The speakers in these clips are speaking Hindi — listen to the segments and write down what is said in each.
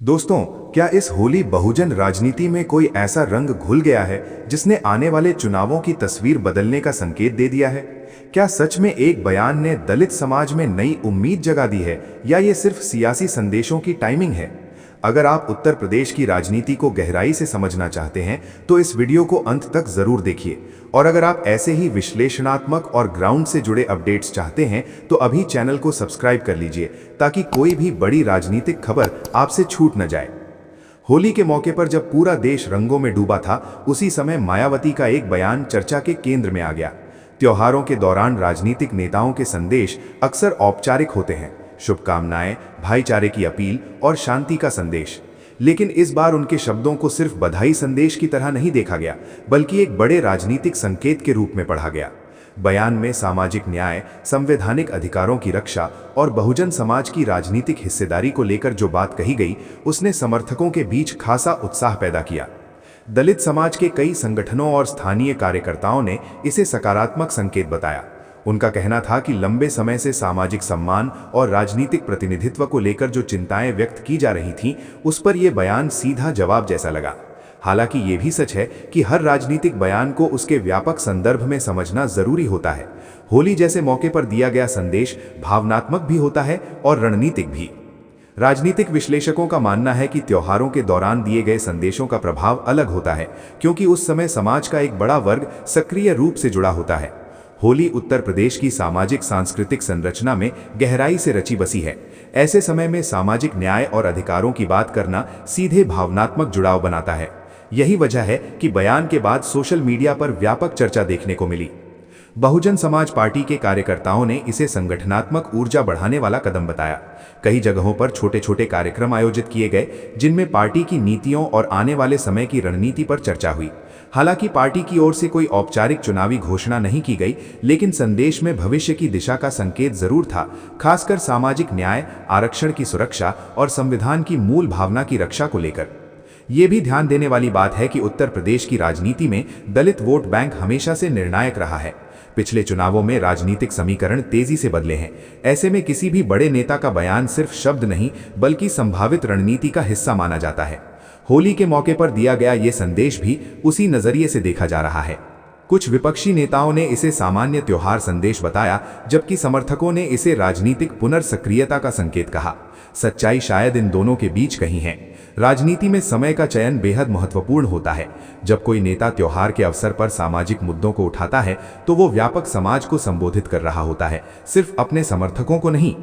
दोस्तों, क्या इस होली बहुजन राजनीति में कोई ऐसा रंग घुल गया है जिसने आने वाले चुनावों की तस्वीर बदलने का संकेत दे दिया है? क्या सच में एक बयान ने दलित समाज में नई उम्मीद जगा दी है, या ये सिर्फ सियासी संदेशों की टाइमिंग है? अगर आप उत्तर प्रदेश की राजनीति को गहराई से समझना चाहते हैं तो इस वीडियो को अंत तक जरूर देखिए। और अगर आप ऐसे ही विश्लेषणात्मक और ग्राउंड से जुड़े अपडेट्स चाहते हैं तो अभी चैनल को सब्सक्राइब कर लीजिए, ताकि कोई भी बड़ी राजनीतिक खबर आपसे छूट न जाए। होली के मौके पर जब पूरा देश रंगों में डूबा था, उसी समय मायावती का एक बयान चर्चा के केंद्र में आ गया। त्योहारों के दौरान राजनीतिक नेताओं के संदेश अक्सर औपचारिक होते हैं, शुभकामनाएं, भाईचारे की अपील और शांति का संदेश। लेकिन इस बार उनके शब्दों को सिर्फ बधाई संदेश की तरह नहीं देखा गया, बल्कि एक बड़े राजनीतिक संकेत के रूप में पढ़ा गया। बयान में सामाजिक न्याय, संवैधानिक अधिकारों की रक्षा और बहुजन समाज की राजनीतिक हिस्सेदारी को लेकर जो बात कही गई, उसने समर्थकों के बीच खासा उत्साह पैदा किया। दलित समाज के कई संगठनों और स्थानीय कार्यकर्ताओं ने इसे सकारात्मक संकेत बताया। उनका कहना था कि लंबे समय से सामाजिक सम्मान और राजनीतिक प्रतिनिधित्व को लेकर जो चिंताएं व्यक्त की जा रही थीं, उस पर यह बयान सीधा जवाब जैसा लगा। हालांकि ये भी सच है कि हर राजनीतिक बयान को उसके व्यापक संदर्भ में समझना जरूरी होता है। होली जैसे मौके पर दिया गया संदेश भावनात्मक भी होता है और रणनीतिक भी। राजनीतिक विश्लेषकों का मानना है कि त्योहारों के दौरान दिए गए संदेशों का प्रभाव अलग होता है, क्योंकि उस समय समाज का एक बड़ा वर्ग सक्रिय रूप से जुड़ा होता है। होली उत्तर प्रदेश की सामाजिक सांस्कृतिक संरचना में गहराई से रची बसी है। ऐसे समय में सामाजिक न्याय और अधिकारों की बात करना सीधे भावनात्मक जुड़ाव बनाता है। यही वजह है कि बयान के बाद सोशल मीडिया पर व्यापक चर्चा देखने को मिली। बहुजन समाज पार्टी के कार्यकर्ताओं ने इसे संगठनात्मक ऊर्जा बढ़ाने वाला कदम बताया। कई जगहों पर छोटे छोटे कार्यक्रम आयोजित किए गए, जिनमें पार्टी की नीतियों और आने वाले समय की रणनीति पर चर्चा हुई। हालांकि पार्टी की ओर से कोई औपचारिक चुनावी घोषणा नहीं की गई, लेकिन संदेश में भविष्य की दिशा का संकेत जरूर था, खासकर सामाजिक न्याय, आरक्षण की सुरक्षा और संविधान की मूल भावना की रक्षा को लेकर। ये भी ध्यान देने वाली बात है कि उत्तर प्रदेश की राजनीति में दलित वोट बैंक हमेशा से निर्णायक रहा है। पिछले चुनावों में राजनीतिक समीकरण तेजी से बदले हैं। ऐसे में किसी भी बड़े नेता का बयान सिर्फ शब्द नहीं, बल्कि संभावित रणनीति का हिस्सा माना जाता है। होली के मौके पर दिया गया ये संदेश भी उसी नजरिए से देखा जा रहा है। कुछ विपक्षी नेताओं ने इसे सामान्य त्योहार संदेश बताया, जबकि समर्थकों ने इसे राजनीतिक पुनर्सक्रियता का संकेत कहा। सच्चाई शायद इन दोनों के बीच कहीं है। राजनीति में समय का चयन बेहद महत्वपूर्ण होता है। जब कोई नेता त्योहार के अवसर पर सामाजिक मुद्दों को उठाता है, तो वो व्यापक समाज को संबोधित कर रहा होता है, सिर्फ अपने समर्थकों को नहीं।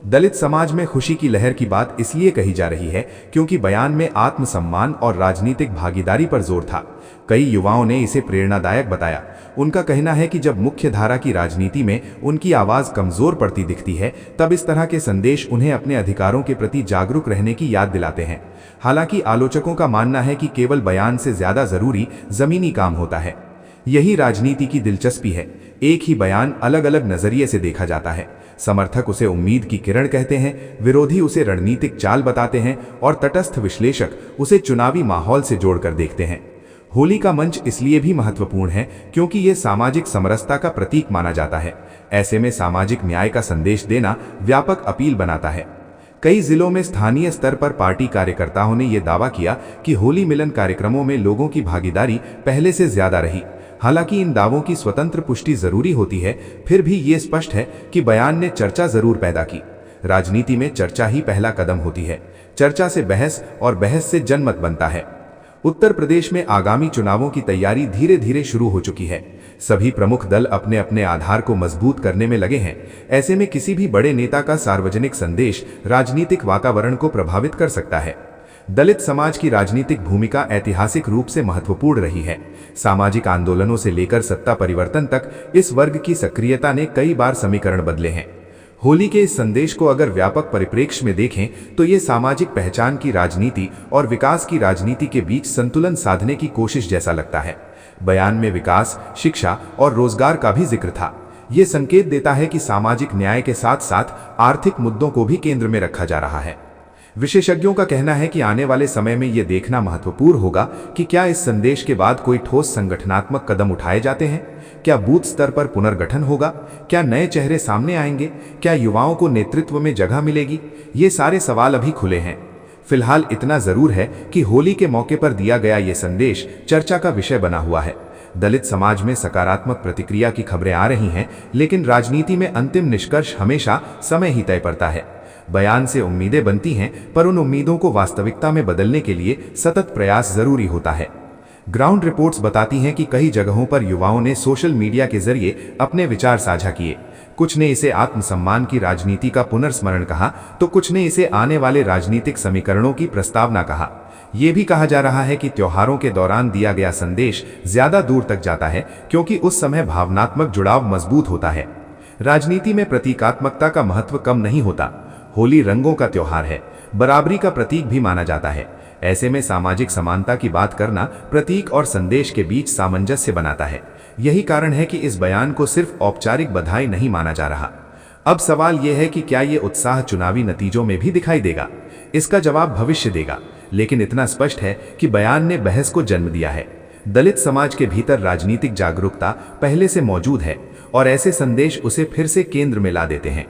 दलित समाज में खुशी की लहर की बात इसलिए कही जा रही है क्योंकि बयान में आत्मसम्मान और राजनीतिक भागीदारी पर जोर था। कई युवाओं ने इसे प्रेरणादायक बताया। उनका कहना है कि जब मुख्य धारा की राजनीति में उनकी आवाज कमजोर पड़ती दिखती है, तब इस तरह के संदेश उन्हें अपने अधिकारों के प्रति जागरूक रहने की याद दिलाते हैं। हालांकि आलोचकों का मानना है कि केवल बयान से ज्यादा जरूरी जमीनी काम होता है। यही राजनीति की दिलचस्पी है। एक ही बयान अलग अलग नजरिए से देखा जाता है। समर्थक उसे उम्मीद की किरण कहते हैं, विरोधी उसे रणनीतिक चाल बताते हैं और तटस्थ विश्लेषक उसे चुनावी माहौल से जोड़कर देखते हैं। होली का मंच इसलिए भी महत्वपूर्ण है क्योंकि यह सामाजिक समरसता का प्रतीक माना जाता है। ऐसे में सामाजिक न्याय का संदेश देना व्यापक अपील बनाता है। कई जिलों में स्थानीय स्तर पर पार्टी कार्यकर्ताओं ने यह दावा किया कि होली मिलन कार्यक्रमों में लोगों की भागीदारी पहले से ज्यादा रही। हालांकि इन दावों की स्वतंत्र पुष्टि जरूरी होती है, फिर भी ये स्पष्ट है कि बयान ने चर्चा जरूर पैदा की। राजनीति में चर्चा ही पहला कदम होती है। चर्चा से बहस और बहस से जनमत बनता है। उत्तर प्रदेश में आगामी चुनावों की तैयारी धीरे धीरे शुरू हो चुकी है। सभी प्रमुख दल अपने अपने आधार को मजबूत करने में लगे हैं। ऐसे में किसी भी बड़े नेता का सार्वजनिक संदेश राजनीतिक वातावरण को प्रभावित कर सकता है। दलित समाज की राजनीतिक भूमिका ऐतिहासिक रूप से महत्वपूर्ण रही है। सामाजिक आंदोलनों से लेकर सत्ता परिवर्तन तक इस वर्ग की सक्रियता ने कई बार समीकरण बदले हैं। होली के इस संदेश को अगर व्यापक परिप्रेक्ष्य में देखें तो ये सामाजिक पहचान की राजनीति और विकास की राजनीति के बीच संतुलन साधने की कोशिश जैसा लगता है। बयान में विकास, शिक्षा और रोजगार का भी जिक्र था। ये संकेत देता है कि सामाजिक न्याय के साथ साथ आर्थिक मुद्दों को भी केंद्र में रखा जा रहा है। विशेषज्ञों का कहना है कि आने वाले समय में यह देखना महत्वपूर्ण होगा कि क्या इस संदेश के बाद कोई ठोस संगठनात्मक कदम उठाए जाते हैं। क्या बूथ स्तर पर पुनर्गठन होगा? क्या नए चेहरे सामने आएंगे? क्या युवाओं को नेतृत्व में जगह मिलेगी? ये सारे सवाल अभी खुले हैं। फिलहाल इतना जरूर है कि होली के मौके पर दिया गया ये संदेश चर्चा का विषय बना हुआ है। दलित समाज में सकारात्मक प्रतिक्रिया की खबरें आ रही हैं, लेकिन राजनीति में अंतिम निष्कर्ष हमेशा समय ही तय करता है। बयान से उम्मीदें बनती हैं, पर उन उम्मीदों को वास्तविकता में बदलने के लिए सतत प्रयास जरूरी होता है। ग्राउंड रिपोर्ट्स बताती हैं कि कई जगहों पर युवाओं ने सोशल मीडिया के जरिए अपने विचार साझा किए। कुछ ने इसे आत्मसम्मान की राजनीति का पुनर्स्मरण कहा, तो कुछ ने इसे आने वाले राजनीतिक समीकरणों की प्रस्तावना कहा। यह भी कहा जा रहा है कि त्योहारों के दौरान दिया गया संदेश ज्यादा दूर तक जाता है, क्योंकि उस समय भावनात्मक जुड़ाव मजबूत होता है। राजनीति में प्रतीकात्मकता का महत्व कम नहीं होता। होली रंगों का त्योहार है, बराबरी का प्रतीक भी माना जाता है। ऐसे में सामाजिक समानता की बात करना प्रतीक और संदेश के बीच सामंजस्य बनाता है। यही कारण है कि इस बयान को सिर्फ औपचारिक बधाई नहीं माना जा रहा। अब सवाल यह है कि क्या यह उत्साह चुनावी नतीजों में भी दिखाई देगा? इसका जवाब भविष्य देगा, लेकिन इतना स्पष्ट है कि बयान ने बहस को जन्म दिया है। दलित समाज के भीतर राजनीतिक जागरूकता पहले से मौजूद है और ऐसे संदेश उसे फिर से केंद्र में ला देते हैं।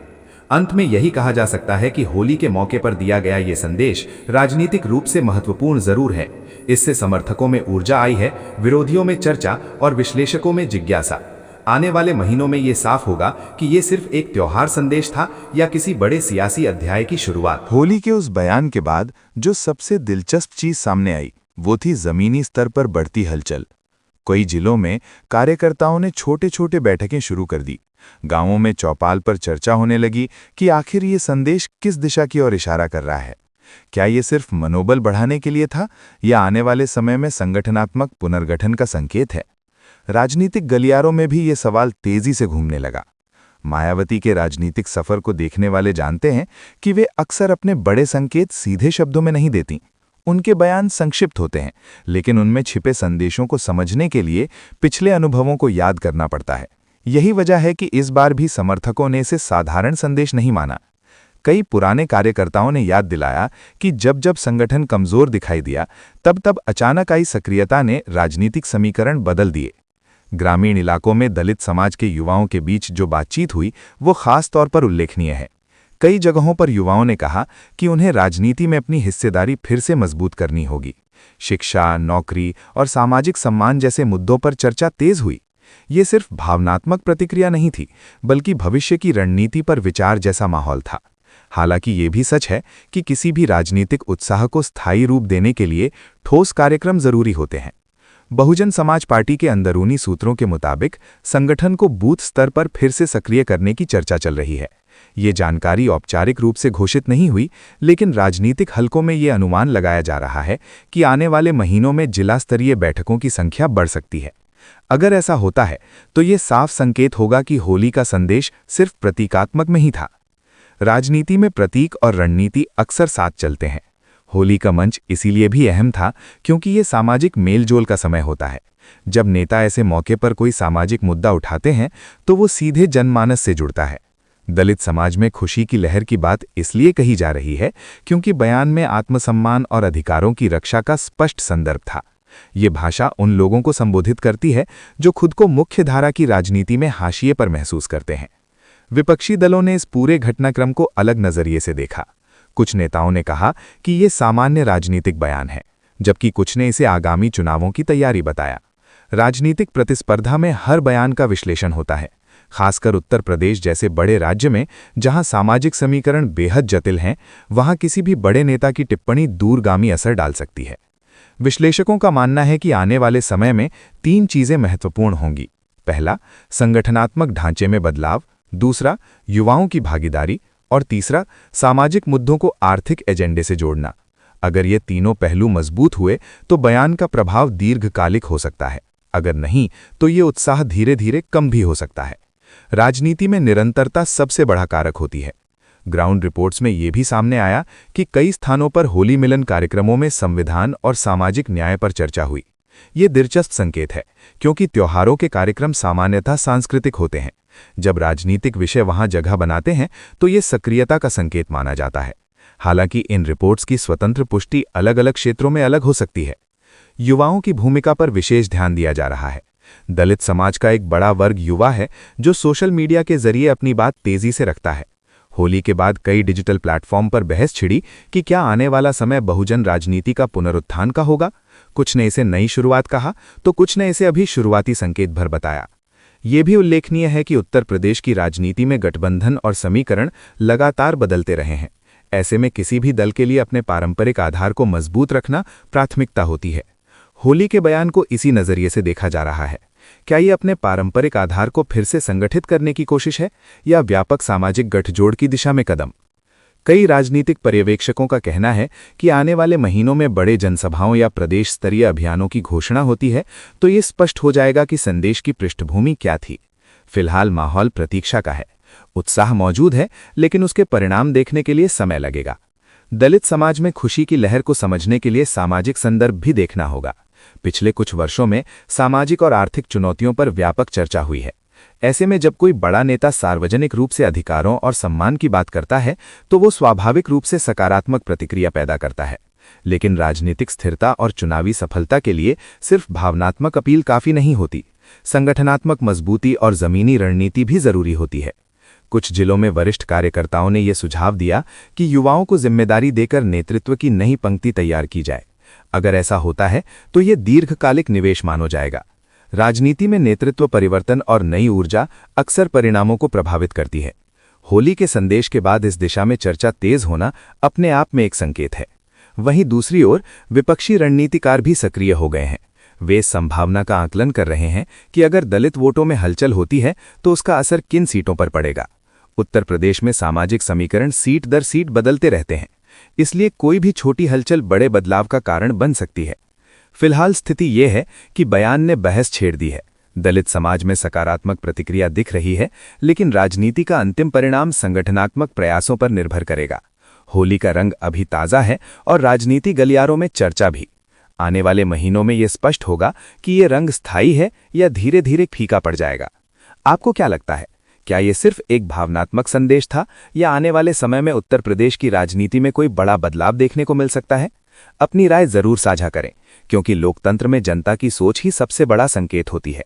अंत में यही कहा जा सकता है कि होली के मौके पर दिया गया ये संदेश राजनीतिक रूप से महत्वपूर्ण जरूर है। इससे समर्थकों में ऊर्जा आई है, विरोधियों में चर्चा और विश्लेषकों में जिज्ञासा। आने वाले महीनों में ये साफ होगा कि ये सिर्फ एक त्योहार संदेश था या किसी बड़े सियासी अध्याय की शुरुआत। होली के उस बयान के बाद जो सबसे दिलचस्प चीज सामने आई वो थी जमीनी स्तर पर बढ़ती हलचल। कई जिलों में कार्यकर्ताओं ने छोटे छोटे बैठकें शुरू कर दी। गांवों में चौपाल पर चर्चा होने लगी कि आखिर ये संदेश किस दिशा की ओर इशारा कर रहा है। क्या ये सिर्फ मनोबल बढ़ाने के लिए था या आने वाले समय में संगठनात्मक पुनर्गठन का संकेत है? राजनीतिक गलियारों में भी ये सवाल तेजी से घूमने लगा। मायावती के राजनीतिक सफर को देखने वाले जानते हैं कि वे अक्सर अपने बड़े संकेत सीधे शब्दों में नहीं देती। उनके बयान संक्षिप्त होते हैं, लेकिन उनमें छिपे संदेशों को समझने के लिए पिछले अनुभवों को याद करना पड़ता है। यही वजह है कि इस बार भी समर्थकों ने इसे साधारण संदेश नहीं माना। कई पुराने कार्यकर्ताओं ने याद दिलाया कि जब जब संगठन कमजोर दिखाई दिया, तब तब अचानक आई सक्रियता ने राजनीतिक समीकरण बदल दिए। ग्रामीण इलाकों में दलित समाज के युवाओं के बीच जो बातचीत हुई वो खास तौर पर उल्लेखनीय है। कई जगहों पर युवाओं ने कहा कि उन्हें राजनीति में अपनी हिस्सेदारी फिर से मजबूत करनी होगी। शिक्षा, नौकरी और सामाजिक सम्मान जैसे मुद्दों पर चर्चा तेज हुई। ये सिर्फ भावनात्मक प्रतिक्रिया नहीं थी, बल्कि भविष्य की रणनीति पर विचार जैसा माहौल था। हालांकि ये भी सच है कि किसी भी राजनीतिक उत्साह को स्थायी रूप देने के लिए ठोस कार्यक्रम जरूरी होते हैं। बहुजन समाज पार्टी के अंदरूनी सूत्रों के मुताबिक संगठन को बूथ स्तर पर फिर से सक्रिय करने की चर्चा चल रही है। ये जानकारी औपचारिक रूप से घोषित नहीं हुई, लेकिन राजनीतिक हलकों में ये अनुमान लगाया जा रहा है कि आने वाले महीनों में जिला स्तरीय बैठकों की संख्या बढ़ सकती है। अगर ऐसा होता है तो ये साफ संकेत होगा कि होली का संदेश सिर्फ प्रतीकात्मक में ही था। राजनीति में प्रतीक और रणनीति अक्सर साथ चलते हैं। होली का मंच इसीलिए भी अहम था क्योंकि ये सामाजिक मेलजोल का समय होता है। जब नेता ऐसे मौके पर कोई सामाजिक मुद्दा उठाते हैं तो वो सीधे जनमानस से जुड़ता है। दलित समाज में खुशी की लहर की बात इसलिए कही जा रही है क्योंकि बयान में आत्मसम्मान और अधिकारों की रक्षा का स्पष्ट संदर्भ था। ये भाषा उन लोगों को संबोधित करती है जो खुद को मुख्य धारा की राजनीति में हाशिए पर महसूस करते हैं। विपक्षी दलों ने इस पूरे घटनाक्रम को अलग नजरिए से देखा। कुछ नेताओं ने कहा कि ये सामान्य राजनीतिक बयान है, जबकि कुछ ने इसे आगामी चुनावों की तैयारी बताया। राजनीतिक प्रतिस्पर्धा में हर बयान का विश्लेषण होता है, खासकर उत्तर प्रदेश जैसे बड़े राज्य में जहां सामाजिक समीकरण बेहद जटिल हैं। वहां किसी भी बड़े नेता की टिप्पणी दूरगामी असर डाल सकती है। विश्लेषकों का मानना है कि आने वाले समय में 3 चीजें महत्वपूर्ण होंगी। पहला, संगठनात्मक ढांचे में बदलाव। दूसरा, युवाओं की भागीदारी। और तीसरा, सामाजिक मुद्दों को आर्थिक एजेंडे से जोड़ना। अगर ये तीनों पहलू मजबूत हुए तो बयान का प्रभाव दीर्घकालिक हो सकता है। अगर नहीं तो ये उत्साह धीरे धीरे कम भी हो सकता है। राजनीति में निरंतरता सबसे बड़ा कारक होती है। ग्राउंड रिपोर्ट्स में ये भी सामने आया कि कई स्थानों पर होली मिलन कार्यक्रमों में संविधान और सामाजिक न्याय पर चर्चा हुई। ये दिलचस्प संकेत है क्योंकि त्योहारों के कार्यक्रम सामान्यतः सांस्कृतिक होते हैं। जब राजनीतिक विषय वहां जगह बनाते हैं तो ये सक्रियता का संकेत माना जाता है। हालांकि इन रिपोर्ट्स की स्वतंत्र पुष्टि अलग अलग क्षेत्रों में अलग हो सकती है। युवाओं की भूमिका पर विशेष ध्यान दिया जा रहा है। दलित समाज का एक बड़ा वर्ग युवा है जो सोशल मीडिया के जरिए अपनी बात तेजी से रखता है। होली के बाद कई डिजिटल प्लेटफॉर्म पर बहस छिड़ी कि क्या आने वाला समय बहुजन राजनीति का पुनरुत्थान का होगा। कुछ ने इसे नई शुरुआत कहा तो कुछ ने इसे अभी शुरुआती संकेत भर बताया। ये भी उल्लेखनीय है कि उत्तर प्रदेश की राजनीति में गठबंधन और समीकरण लगातार बदलते रहे हैं। ऐसे में किसी भी दल के लिए अपने पारंपरिक आधार को मजबूत रखना प्राथमिकता होती है। होली के बयान को इसी नजरिए से देखा जा रहा है। क्या ये अपने पारंपरिक आधार को फिर से संगठित करने की कोशिश है या व्यापक सामाजिक गठजोड़ की दिशा में कदम? कई राजनीतिक पर्यवेक्षकों का कहना है कि आने वाले महीनों में बड़े जनसभाओं या प्रदेश स्तरीय अभियानों की घोषणा होती है तो ये स्पष्ट हो जाएगा कि संदेश की पृष्ठभूमि क्या थी। फिलहाल माहौल प्रतीक्षा का है। उत्साह मौजूद है, लेकिन उसके परिणाम देखने के लिए समय लगेगा। दलित समाज में खुशी की लहर को समझने के लिए सामाजिक संदर्भ भी देखना होगा। पिछले कुछ वर्षों में सामाजिक और आर्थिक चुनौतियों पर व्यापक चर्चा हुई है। ऐसे में जब कोई बड़ा नेता सार्वजनिक रूप से अधिकारों और सम्मान की बात करता है तो वो स्वाभाविक रूप से सकारात्मक प्रतिक्रिया पैदा करता है। लेकिन राजनीतिक स्थिरता और चुनावी सफलता के लिए सिर्फ भावनात्मक अपील काफी नहीं होती। संगठनात्मक मजबूती और जमीनी रणनीति भी जरूरी होती है। कुछ जिलों में वरिष्ठ कार्यकर्ताओं ने यह सुझाव दिया कि युवाओं को जिम्मेदारी देकर नेतृत्व की नई पंक्ति तैयार की जाए। अगर ऐसा होता है तो ये दीर्घकालिक निवेश माना जाएगा। राजनीति में नेतृत्व परिवर्तन और नई ऊर्जा अक्सर परिणामों को प्रभावित करती है। होली के संदेश के बाद इस दिशा में चर्चा तेज होना अपने आप में एक संकेत है। वहीं दूसरी ओर विपक्षी रणनीतिकार भी सक्रिय हो गए हैं। वे इस संभावना का आकलन कर रहे हैं कि अगर दलित वोटों में हलचल होती है तो उसका असर किन सीटों पर पड़ेगा। उत्तर प्रदेश में सामाजिक समीकरण सीट दर सीट बदलते रहते हैं, इसलिए कोई भी छोटी हलचल बड़े बदलाव का कारण बन सकती है। फिलहाल स्थिति यह है कि बयान ने बहस छेड़ दी है। दलित समाज में सकारात्मक प्रतिक्रिया दिख रही है, लेकिन राजनीति का अंतिम परिणाम संगठनात्मक प्रयासों पर निर्भर करेगा। होली का रंग अभी ताज़ा है और राजनीति गलियारों में चर्चा भी। आने वाले महीनों में यह स्पष्ट होगा कि ये रंग स्थायी है या धीरे धीरे फीका पड़ जाएगा। आपको क्या लगता है, क्या ये सिर्फ एक भावनात्मक संदेश था या आने वाले समय में उत्तर प्रदेश की राजनीति में कोई बड़ा बदलाव देखने को मिल सकता है? अपनी राय जरूर साझा करें, क्योंकि लोकतंत्र में जनता की सोच ही सबसे बड़ा संकेत होती है।